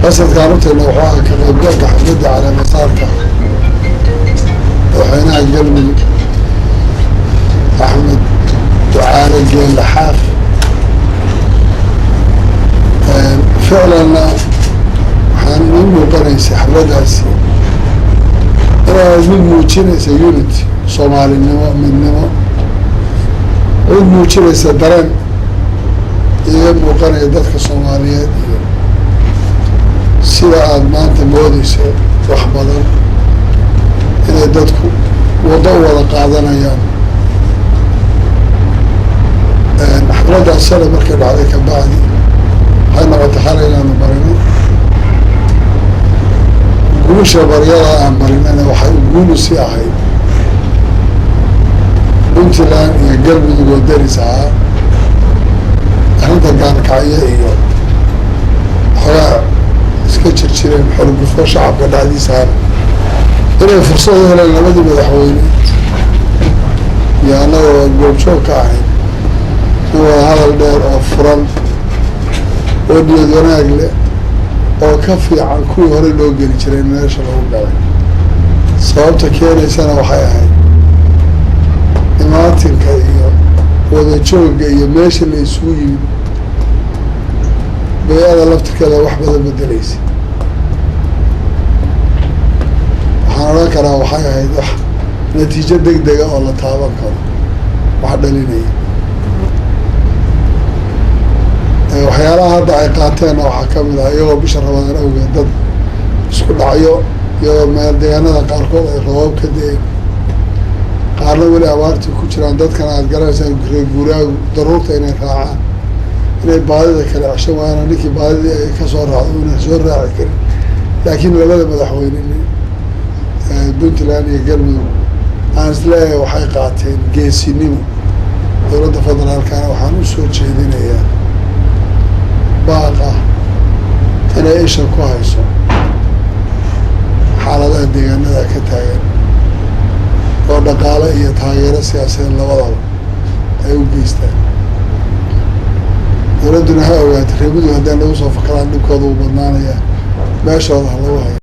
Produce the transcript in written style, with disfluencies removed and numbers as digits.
قصد كانت النوعاء كان يبدأ حمد على مسارك وحينها قلبي أحمد تعالى جيل لحاف فعلا حنين مقرنسي حبداسي أنا أزمي موجينيسا يونتي صومالي النمو من نمو عود موجينيسا دران إيه مقرن يددك الصوماليات sida aad maanta moodayso wax badan inay dadku wada wada qaadanayaan xafladda sala markay dhacday ka bacdi waxay noqotay xalay inaanu marino guusha baryada aan marinana waxay guulu sii ahayd puntland iyo galmudug oo daris ahaa arrinta gaalkacyo iyo xogaa iska jirjireen xorgufo shacabka dhexdiisaan inay fursad u heleen labadii madaxweyne iyo annagoo goobjoog ka ahayd in wada hadal dheer oo furan oo niyad wanaag leh oo ka fiican kuwii hore loo geli jiray in meesha lagu galay sababta keenaysana waxay ahayd imaatinka iyo wada joogga iyo meesha la isugu yimid bay-ada laftirkeeda wax badan bedelaysa waxaan odhan karaa waxay ahayd wax natiijo deg dega oo la taaban karo wax dhalinaya waxyaalaha hadda ay qaateenna waxaa ka mid ah iyagoo bisha ramadaan awgeed dad isku dhacyo iyagoo meel deegaanada qaarkood ay roobab ka da-een qaarna weli abaartii ku jiraan dadkana aada garanaysaan reer guuraagu daruurta inay raacaan inay baadida kale ceshan waayaan ninkii baadidii ay ka soo raacdo inay soo raaci karin laakiin labada madaxweyne puntland iyo galmudug aan isleeyahay waxay qaateen geesinimo dowladda federaalkana waxaan u soo jeedinayaa baaq ah inay isha ku hayso xaaladaha deegaanada ka taagan oo dhaqaale iyo taageero siyaasadeed labadaba ay u geystaan dowladduna ha ogaatay reer mudug haddaan lagu soo fakaraan dhibkooda uu badnaanayaa meeshooda ha lagu hayo